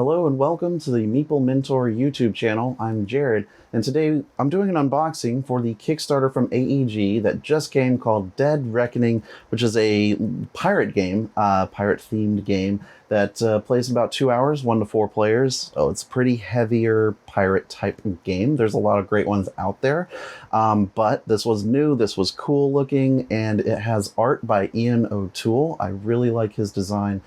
Hello and welcome to the Meeple Mentor YouTube channel. I'm Jared, and today I'm doing an unboxing for the Kickstarter from AEG that just came called Dead Reckoning, which is a pirate game, pirate-themed game that plays in about 2 hours, 1 to 4 players. Oh, it's a pretty heavier pirate-type game. There's a lot of great ones out there, but this was new, this was cool looking, and it has art by Ian O'Toole. I really like his design.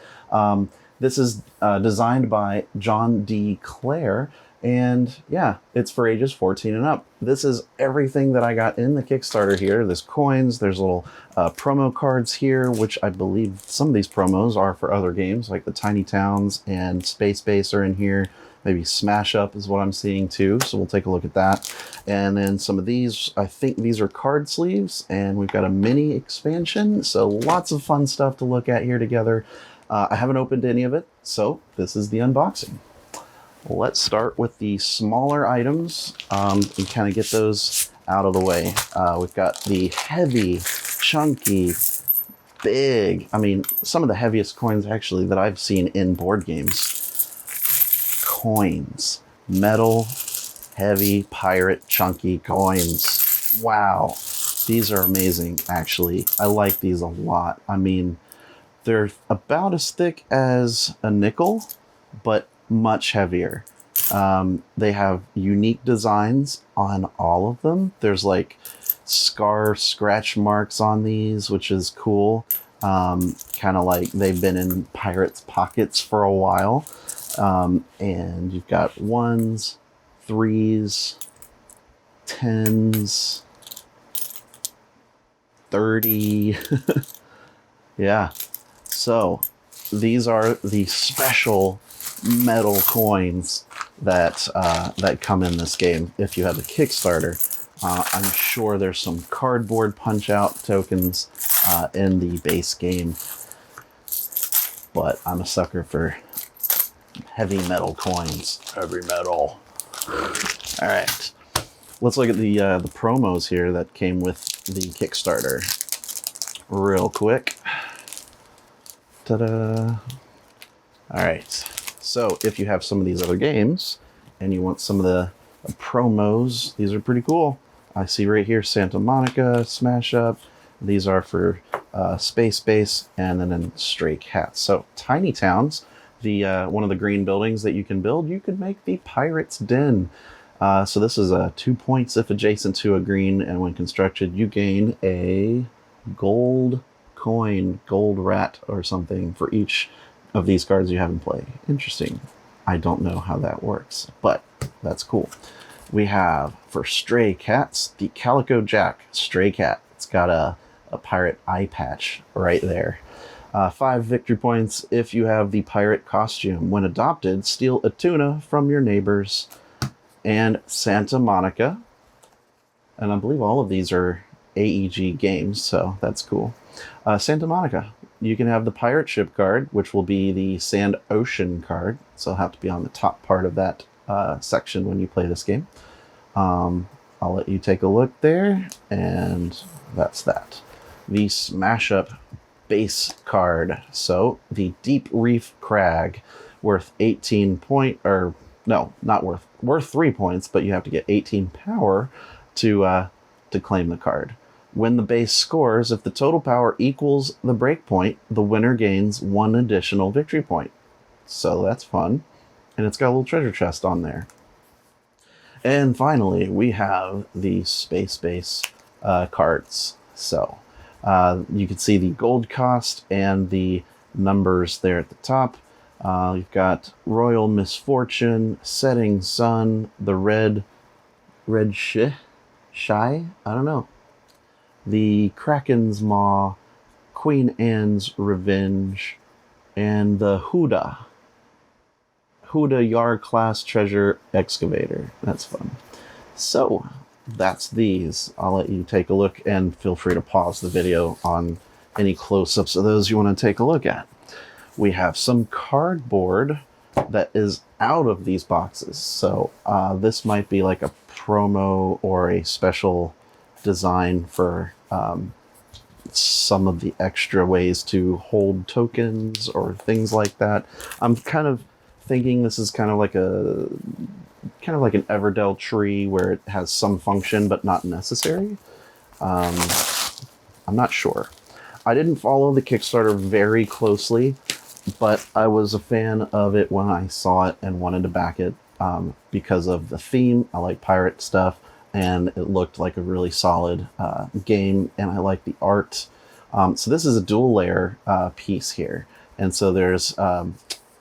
This is designed by John D. Clair, and yeah, it's for ages 14 and up. This is everything that I got in the Kickstarter here. There's coins, there's little promo cards here, which I believe some of these promos are for other games, like the Tiny Towns and Space Base are in here. Maybe Smash Up is what I'm seeing too, so we'll take a look at that. And then some of these, I think these are card sleeves, and we've got a mini expansion, so lots of fun stuff to look at here together. I haven't opened any of it, so this is the unboxing. Let's start with the smaller items and kind of get those out of the way. We've got the heavy, chunky, big, I mean, some of the heaviest coins actually that I've seen in board games. Coins. Metal, heavy, pirate, chunky coins. Wow. These are amazing, actually. I like these a lot. I mean, they're about as thick as a nickel, but much heavier. They have unique designs on all of them. There's like scratch marks on these, which is cool. Kind of like they've been in pirates' pockets for a while. And you've got 1s, 3s, 10s, 30. Yeah. So these are the special metal coins that that come in this game. If you have a Kickstarter, I'm sure there's some cardboard punch-out tokens in the base game, but I'm a sucker for heavy metal coins. Heavy metal. All right, let's look at the promos here that came with the Kickstarter real quick. Ta-da! All right, so if you have some of these other games and you want some of the promos, these are pretty cool. I see right here Santa Monica, Smash Up. These are for Space Base and then Stray Cats. So Tiny Towns, the one of the green buildings that you can build, you can make the Pirate's Den. So this is 2 points if adjacent to a green, and when constructed, you gain a gold coin, gold rat or something for each of these cards you have in play. Interesting. I don't know how that works, but that's cool. We have for Stray Cats, the Calico Jack Stray Cat. It's got a pirate eye patch right there. 5 victory points if you have the pirate costume. When adopted, steal a tuna from your neighbors. And Santa Monica. And I believe all of these are AEG games, so that's cool. Santa Monica, you can have the pirate ship card, which will be the Sand Ocean card, so it'll have to be on the top part of that section when you play this game. I'll let you take a look there, and that's that. The Smash Up base card, so the Deep Reef Crag, worth 18 point, or no, not worth 3 points, but you have to get 18 power to claim the card. When the base scores, if the total power equals the break point, the winner gains 1 additional victory point. So that's fun. And it's got a little treasure chest on there. And finally, we have the Space Base cards. So you can see the gold cost and the numbers there at the top. You've got Royal Misfortune, Setting Sun, the Red Shy? I don't know. The Kraken's Maw, Queen Anne's Revenge, and the Huda Yar class treasure excavator. That's fun. So that's these. I'll let you take a look, and feel free to pause the video on any close-ups of those you want to take a look at. We have some cardboard that is out of these boxes. So this might be like a promo or a special design for some of the extra ways to hold tokens or things like that. I'm kind of thinking this is kind of like an Everdell tree where it has some function but not necessary. I'm not sure. I didn't follow the Kickstarter very closely, but I was a fan of it when I saw it and wanted to back it because of the theme. I like pirate stuff, and it looked like a really solid game, and I like the art. So this is a dual layer piece here, and so there's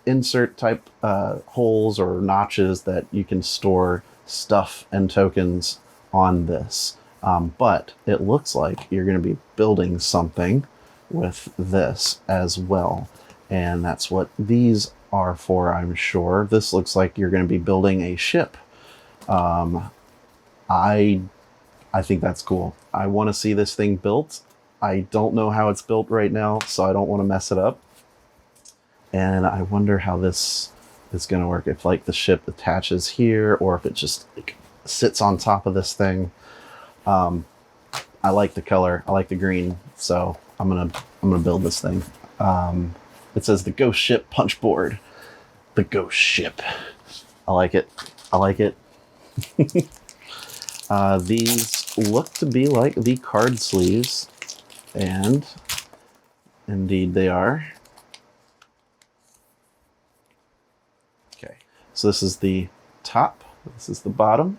insert type holes or notches that you can store stuff and tokens on this. But it looks like you're going to be building something with this as well. And that's what these are for, I'm sure. This looks like you're going to be building a ship. I think that's cool. I want to see this thing built. I don't know how it's built right now, so I don't want to mess it up. And I wonder how this is going to work. If like the ship attaches here, or if it just like sits on top of this thing. I like the color. I like the green, so I'm gonna build this thing. It says the Ghost Ship Punch Board. The Ghost Ship. I like it. I like it. These look to be like the card sleeves, and indeed they are. Okay, so this is the top. This is the bottom.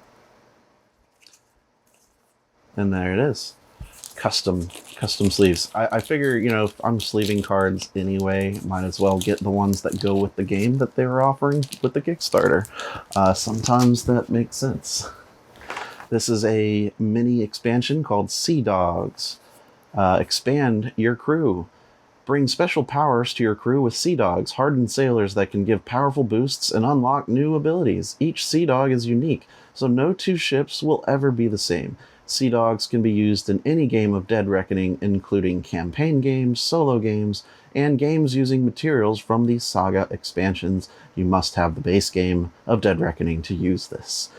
And there it is. Custom sleeves. I figure, you know, if I'm sleeving cards anyway, might as well get the ones that go with the game that they were offering with the Kickstarter. Sometimes that makes sense. This is a mini expansion called Sea Dogs. Expand your crew. Bring special powers to your crew with Sea Dogs, hardened sailors that can give powerful boosts and unlock new abilities. Each Sea Dog is unique, so no two ships will ever be the same. Sea Dogs can be used in any game of Dead Reckoning, including campaign games, solo games, and games using materials from the Saga expansions. You must have the base game of Dead Reckoning to use this.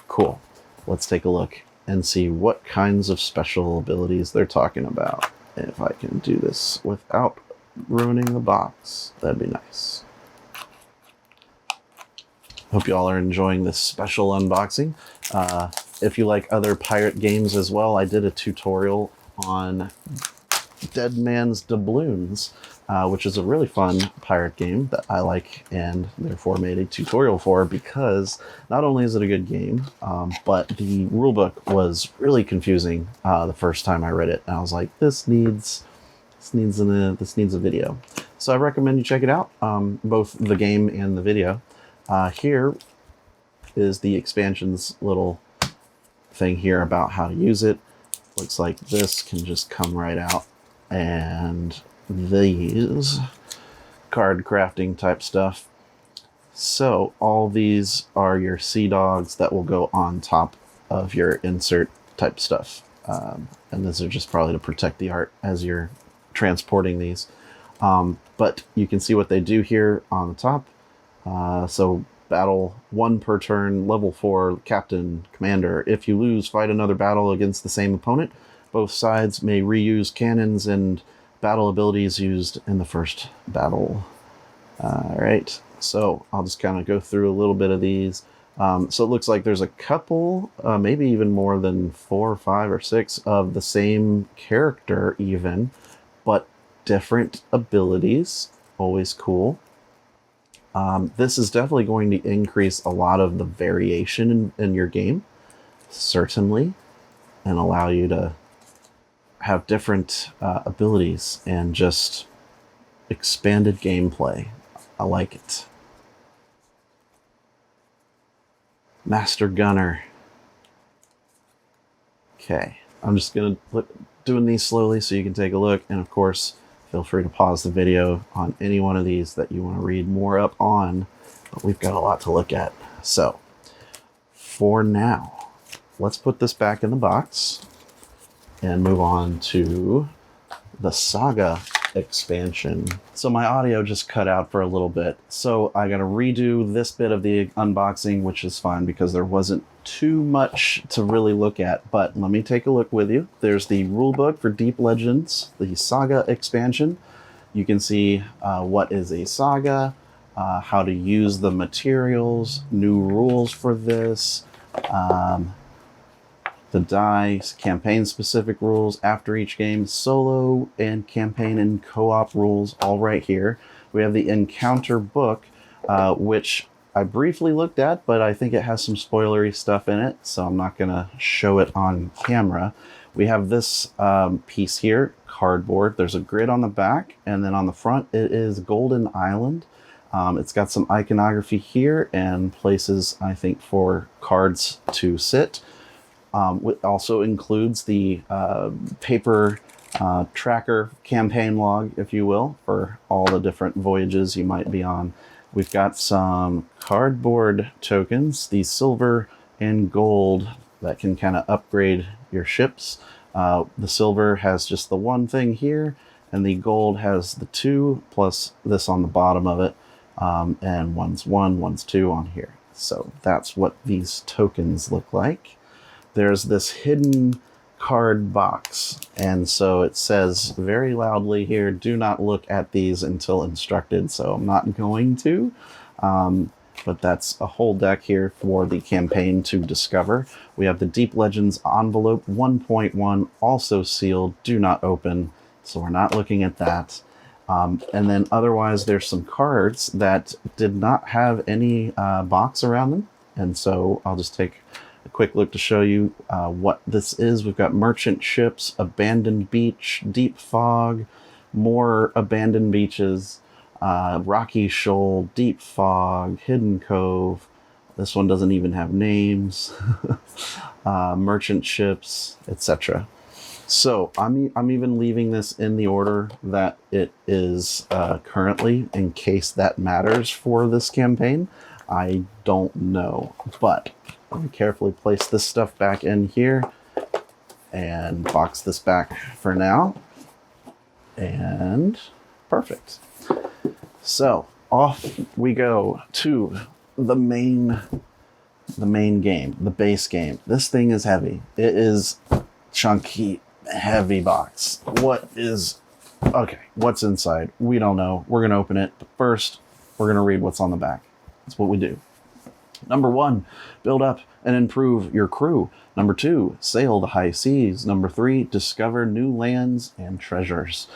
Cool. Let's take a look and see what kinds of special abilities they're talking about. If I can do this without ruining the box, that'd be nice. Hope you all are enjoying this special unboxing. If you like other pirate games as well, I did a tutorial on Dead Man's Doubloons, which is a really fun pirate game that I like and therefore made a tutorial for, because not only is it a good game, but the rulebook was really confusing the first time I read it. And I was like, this needs a video. So I recommend you check it out, both the game and the video. Here is the expansion's little thing here about how to use it. Looks like this can just come right out, and these card crafting type stuff. So all these are your Sea Dogs that will go on top of your insert type stuff, and these are just probably to protect the art as you're transporting these, but you can see what they do here on the top. So battle 1 per turn, level 4, captain, commander. If you lose, fight another battle against the same opponent. Both sides may reuse cannons and battle abilities used in the first battle. Alright, so I'll just kind of go through a little bit of these. So it looks like there's a couple, maybe even more than 4 or 5 or 6 of the same character even, but different abilities. Always cool. This is definitely going to increase a lot of the variation in your game, certainly, and allow you to have different abilities and just expanded gameplay. I like it. Master Gunner. Okay, I'm just gonna doing these slowly so you can take a look, and of course, feel free to pause the video on any one of these that you want to read more up on, but we've got a lot to look at. So, for now, let's put this back in the box and move on to the Saga expansion. So my audio just cut out for a little bit, so I gotta redo this bit of the unboxing, which is fine because there wasn't too much to really look at, but let me take a look with you. There's the rulebook for Deep Legends, the Saga expansion. You can see what is a saga, how to use the materials, new rules for this, the dice, campaign-specific rules after each game, solo and campaign and co-op rules, all right here. We have the encounter book, which I briefly looked at, but I think it has some spoilery stuff in it, so I'm not going to show it on camera. We have this piece here, cardboard. There's a grid on the back, and then on the front it is Golden Island. It's got some iconography here and places, I think, for cards to sit. It also includes the paper tracker campaign log, if you will, for all the different voyages you might be on. We've got some cardboard tokens, the silver and gold, that can kind of upgrade your ships. The silver has just the one thing here, and the gold has the two, plus this on the bottom of it, and one's one, one's two on here. So that's what these tokens look like. There's this hidden card box, and so it says very loudly here, do not look at these until instructed, so I'm not going to. But that's a whole deck here for the campaign to discover. We have the Deep Legends envelope 1.1, also sealed, do not open, so we're not looking at that. And then otherwise there's some cards that did not have any box around them, and so I'll just take a quick look to show you what this is. We've got Merchant Ships, Abandoned Beach, Deep Fog, more Abandoned Beaches, Rocky Shoal, Deep Fog, Hidden Cove. This one doesn't even have names. Merchant Ships, etc. So I'm even leaving this in the order that it is currently, in case that matters for this campaign. I don't know, but let me carefully place this stuff back in here and box this back for now. And perfect. So off we go to the main game, the base game. This thing is heavy. It is chunky, heavy box. What's inside? We don't know. We're going to open it, but first we're going to read what's on the back. That's what we do. Number 1, build up and improve your crew. Number 2, sail the high seas. Number 3, discover new lands and treasures.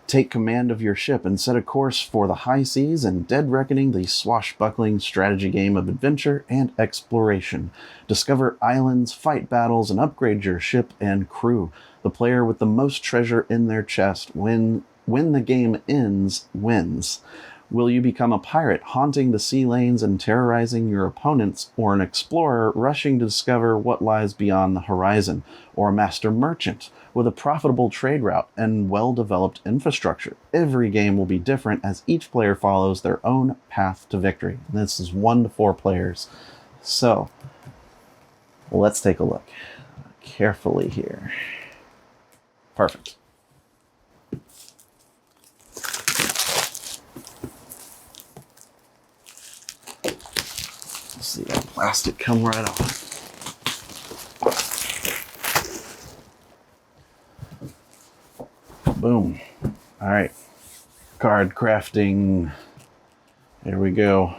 Take command of your ship and set a course for the high seas and Dead Reckoning, the swashbuckling strategy game of adventure and exploration. Discover islands, fight battles, and upgrade your ship and crew. The player with the most treasure in their chest when the game ends wins. Will you become a pirate, haunting the sea lanes and terrorizing your opponents, or an explorer rushing to discover what lies beyond the horizon, or a master merchant with a profitable trade route and well-developed infrastructure? Every game will be different as each player follows their own path to victory. This is 1 to 4 players. So, let's take a look carefully here. Perfect. See that plastic come right off. Boom. All right. Card crafting. There we go.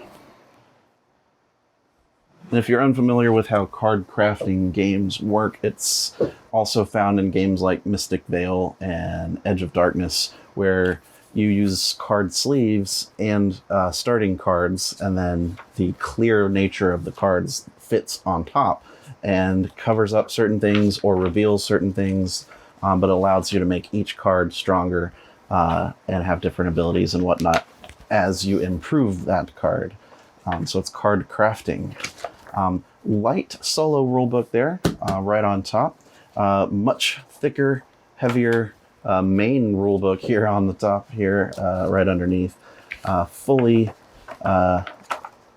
And if you're unfamiliar with how card crafting games work, it's also found in games like Mystic Vale and Edge of Darkness, where you use card sleeves and starting cards, and then the clear nature of the cards fits on top and covers up certain things or reveals certain things, but allows you to make each card stronger and have different abilities and whatnot as you improve that card. So it's card crafting. Light solo rulebook there, right on top. Much thicker, heavier main rulebook here on the top here, right underneath. Fully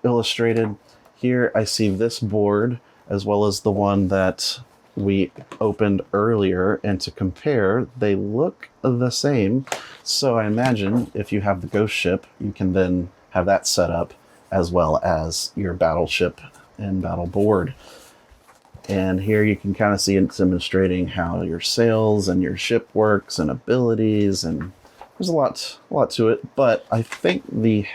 illustrated. Here I see this board as well as the one that we opened earlier, and to compare, they look the same. So I imagine if you have the ghost ship, you can then have that set up as well as your battleship and battle board. And here you can kind of see it demonstrating how your sails and your ship works and abilities, and there's a lot to it. But I think the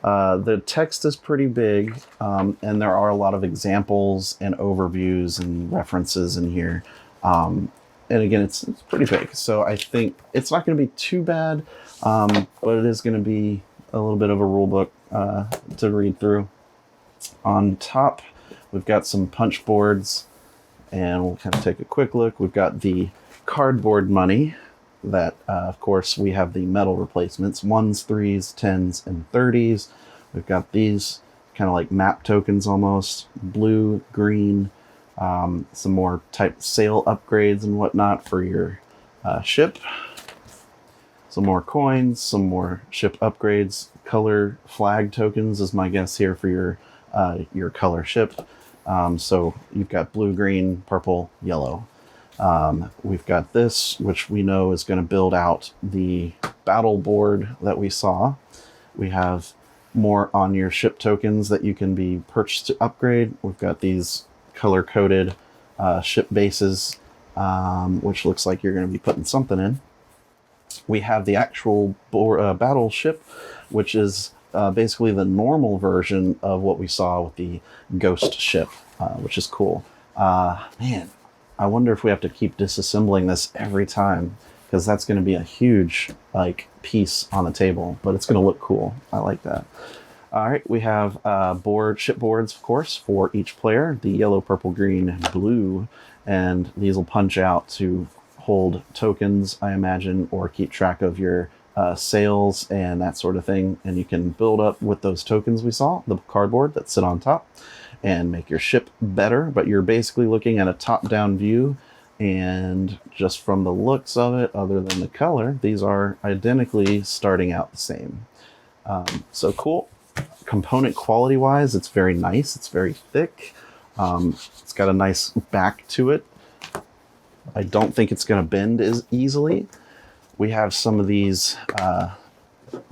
The text is pretty big, and there are a lot of examples and overviews and references in here. And again, it's pretty big, so I think it's not going to be too bad, but it is going to be a little bit of a rule book to read through. On top, we've got some punch boards, and we'll kind of take a quick look. We've got the cardboard money that, of course, we have the metal replacements, 1s, 3s, 10s, and 30s. We've got these kind of like map tokens almost, blue, green, some more type sail upgrades and whatnot for your ship. Some more coins, some more ship upgrades. Color flag tokens is my guess here for your color ship. So you've got blue, green, purple, yellow. We've got this, which we know is going to build out the battle board that we saw. We have more on your ship tokens that you can be purchased to upgrade. We've got these color-coded ship bases, which looks like you're going to be putting something in. We have the actual battle ship, which is basically the normal version of what we saw with the ghost ship, which is cool. Man, I wonder if we have to keep disassembling this every time, because that's going to be a huge piece on the table, but it's going to look cool. I like that. All right, we have ship boards, of course, for each player, the yellow, purple, green, and blue, and these will punch out to hold tokens, I imagine, or keep track of your sails and that sort of thing, and you can build up with those tokens we saw, the cardboard that sit on top, and make your ship better. But you're basically looking at a top-down view, and just from the looks of it, other than the color, these are identically starting out the same. So cool. Component quality-wise, it's very nice. It's very thick. It's got a nice back to it. I don't think it's going to bend as easily. We have some of these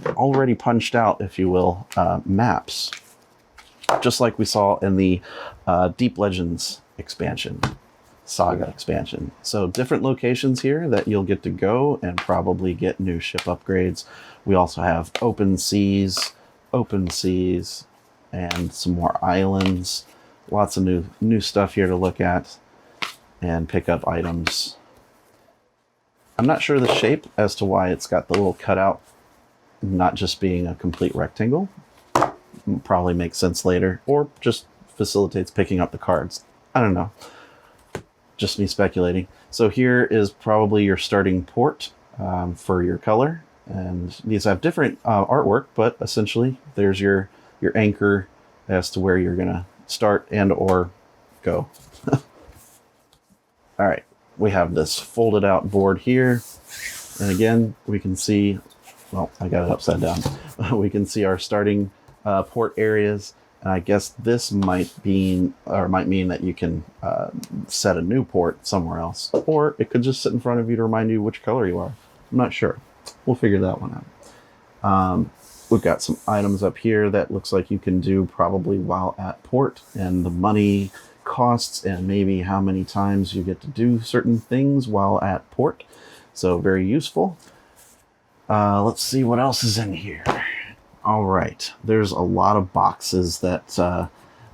already punched out, if you will, maps, just like we saw in the Deep Legends expansion, Saga expansion. So different locations here that you'll get to go and probably get new ship upgrades. We also have open seas, and some more islands. Lots of new stuff here to look at and pick up items. I'm not sure the shape as to why it's got the little cutout, not just being a complete rectangle. Probably makes sense later, or just facilitates picking up the cards. I don't know. Just me speculating. So here is probably your starting port for your color, and these have different artwork, but essentially there's your anchor as to where you're gonna start and or go. All right, we have this folded out board here, and again we can see, well, I got it upside down. We can see our starting port areas, and I guess this might mean that you can set a new port somewhere else, or it could just sit in front of you to remind you which color you are. I'm not sure. We'll figure that one out. We've got some items up here that looks like you can do probably while at port, and the money costs and maybe how many times you get to do certain things while at port. So very useful. Let's see what else is in here. All right, there's a lot of boxes that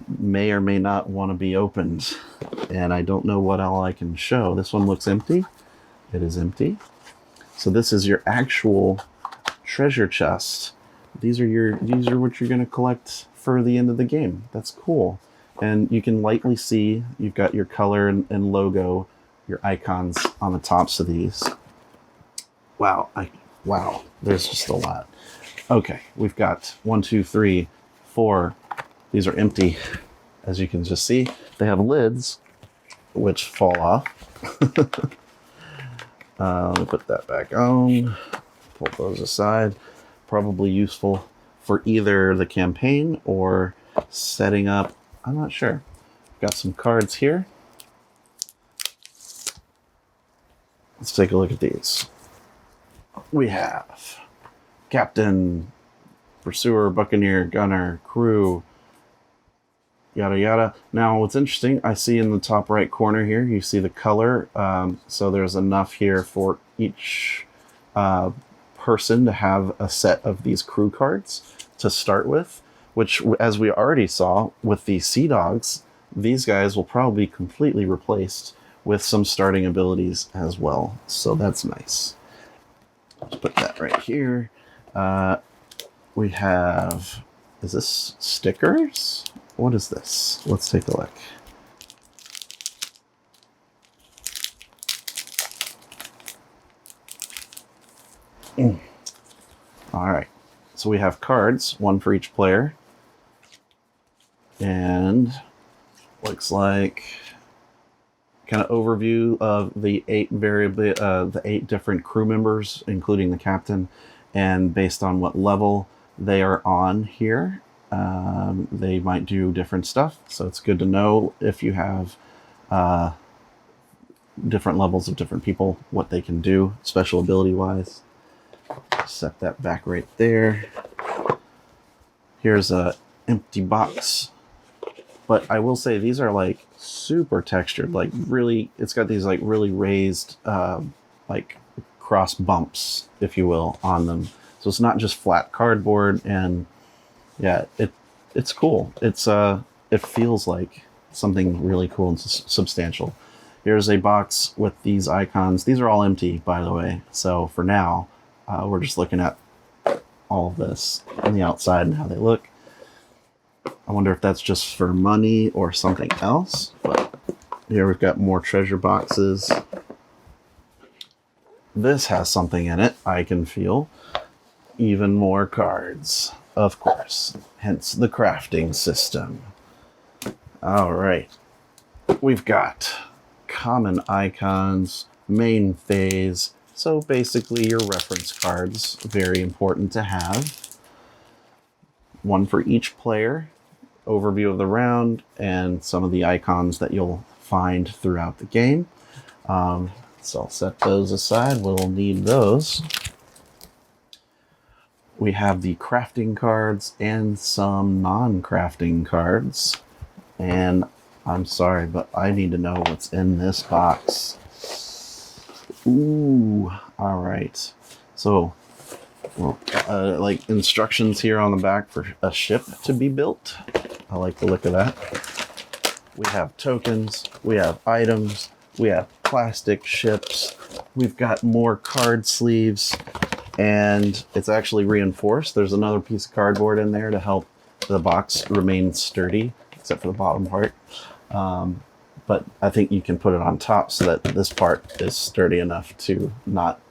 may or may not want to be opened, and I don't know what all I can show. This one looks empty. It is empty. So this is your actual treasure chest. These are what you're going to collect for the end of the game. That's cool. And you can lightly see you've got your color and logo, your icons on the tops of these. Wow, there's just a lot. Okay, we've got 1, 2, 3, 4. These are empty, as you can just see. They have lids, which fall off. Let me put that back on. Pull those aside. Probably useful for either the campaign or setting up. I'm not sure. Got some cards here. Let's take a look at these. We have Captain, Pursuer, Buccaneer, Gunner, Crew, yada yada. Now what's interesting, I see in the top right corner here, you see the color. So there's enough here for each person to have a set of these crew cards to start with, which, as we already saw with the Sea Dogs, these guys will probably be completely replaced with some starting abilities as well. So that's nice. Let's put that right here. We have, is this stickers? What is this? Let's take a look. All right. So we have cards, one for each player. And looks like kind of overview of the 8 different crew members, including the captain, and based on what level they are on here, they might do different stuff. So it's good to know if you have different levels of different people, what they can do special ability wise. Set that back right there. Here's a empty box. But I will say these are like super textured, like really, it's got these like really raised, like cross bumps, if you will, on them. So it's not just flat cardboard, and yeah, it's cool. It feels like something really cool and substantial. Here's a box with these icons. These are all empty, by the way. So for now, we're just looking at all of this on the outside and how they look. I wonder if that's just for money or something else. But here we've got more treasure boxes. This has something in it, I can feel. Even more cards, of course. Hence the crafting system. All right. We've got common icons, main phase. So basically your reference cards, very important to have. One for each player. Overview of the round and some of the icons that you'll find throughout the game. So I'll set those aside. We'll need those. We have the crafting cards and some non-crafting cards. And I'm sorry, but I need to know what's in this box. Ooh, all right. So, like instructions here on the back for a ship to be built. I like the look of that. We have tokens, we have items, we have plastic ships, we've got more card sleeves, and it's actually reinforced. There's another piece of cardboard in there to help the box remain sturdy, except for the bottom part. But I think you can put it on top so that this part is sturdy enough to not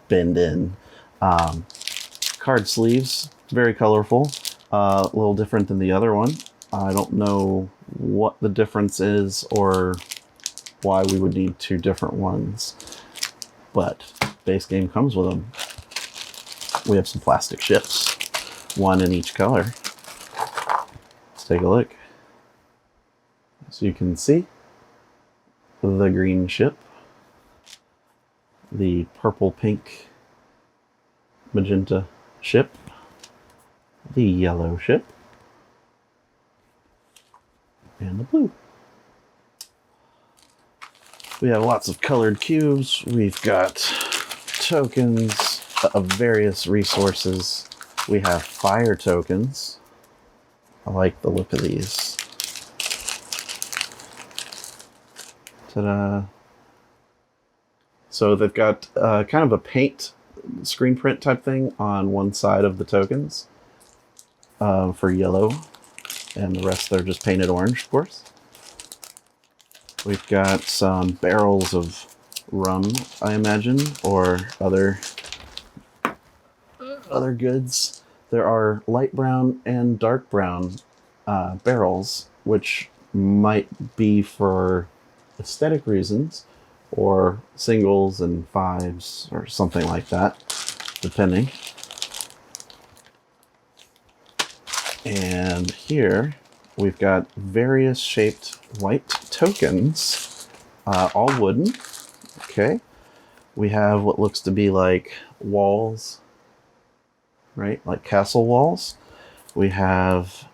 bend in. Card sleeves, very colorful, a little different than the other one. I don't know what the difference is or why we would need 2 different ones, but base game comes with them. We have some plastic ships, one in each color. Let's take a look. So you can see the green ship, the purple, pink, magenta ship, the yellow ship, and the blue. We have lots of colored cubes. We've got tokens of various resources. We have fire tokens. I like the look of these. Ta-da. So they've got kind of a paint screen print type thing on one side of the tokens for yellow, and the rest they're just painted orange, of course. We've got some barrels of rum, I imagine, or other goods. There are light brown and dark brown barrels, which might be for aesthetic reasons, or singles and fives, or something like that, depending. And here we've got various shaped white tokens, all wooden. Okay. We have what looks to be like walls, right? Like castle walls. We have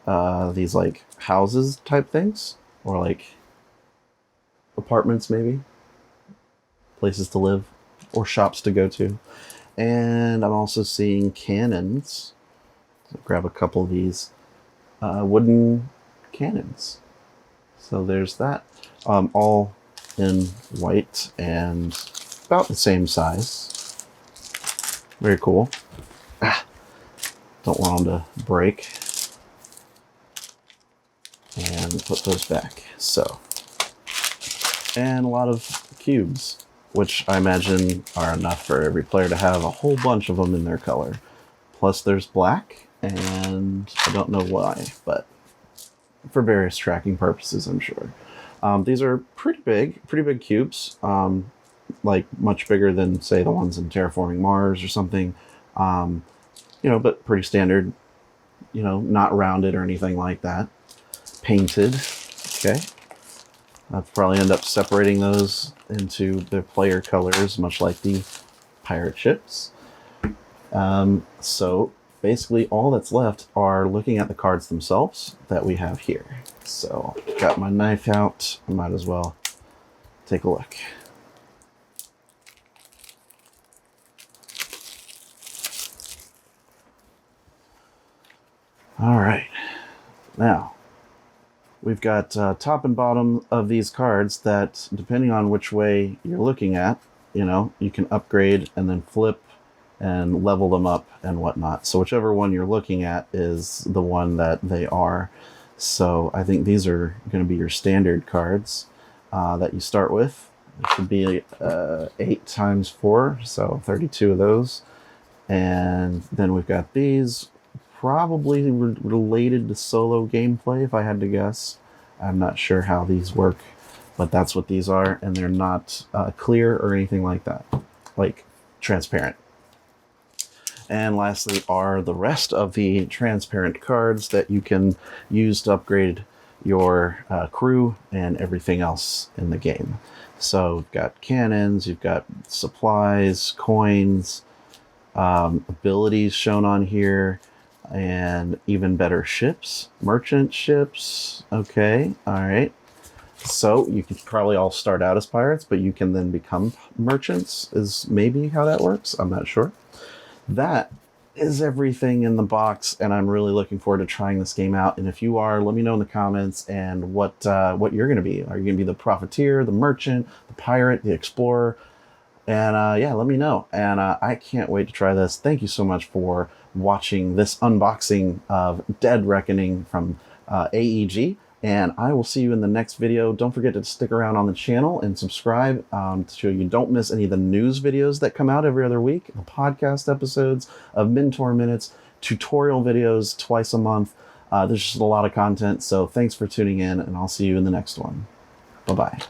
these like houses type things, or like apartments maybe. Places to live or shops to go to. And I'm also seeing cannons. So grab a couple of these wooden cannons. So there's that. All in white and about the same size. Very cool. Don't want them to break. And put those back. So, and a lot of cubes, which I imagine are enough for every player to have a whole bunch of them in their color. Plus there's black, and I don't know why, but for various tracking purposes, I'm sure. These are pretty big cubes, like much bigger than, say, the ones in Terraforming Mars or something, but pretty standard, not rounded or anything like that. Painted, okay. I'll probably end up separating those into their player colors, much like the pirate ships. So basically all that's left are looking at the cards themselves that we have here. So got my knife out, I might as well take a look. All right, now we've got top and bottom of these cards that, depending on which way you're looking at, you can upgrade and then flip and level them up and whatnot. So whichever one you're looking at is the one that they are. So I think these are going to be your standard cards that you start with. It should be 8 times 4, so 32 of those. And then we've got these, probably related to solo gameplay, if I had to guess. I'm not sure how these work, but that's what these are, and they're not clear or anything like that, like transparent. And lastly are the rest of the transparent cards that you can use to upgrade your crew and everything else in the game. So you've got cannons, you've got supplies, coins, abilities shown on here, and even better ships, merchant ships. Okay, all right. So you could probably all start out as pirates, but you can then become merchants, is maybe how that works. I'm not sure. That is everything in the box, and I'm really looking forward to trying this game out. And if you are, let me know in the comments and what you're going to be. Are you going to be the profiteer, the merchant, the pirate, the explorer? And yeah, let me know. And I can't wait to try this. Thank you so much for watching this unboxing of Dead Reckoning from AEG. And I will see you in the next video. Don't forget to stick around on the channel and subscribe so you don't miss any of the news videos that come out every other week, the podcast episodes of Mentor Minutes, tutorial videos twice a month. There's just a lot of content. So thanks for tuning in, and I'll see you in the next one. Bye-bye.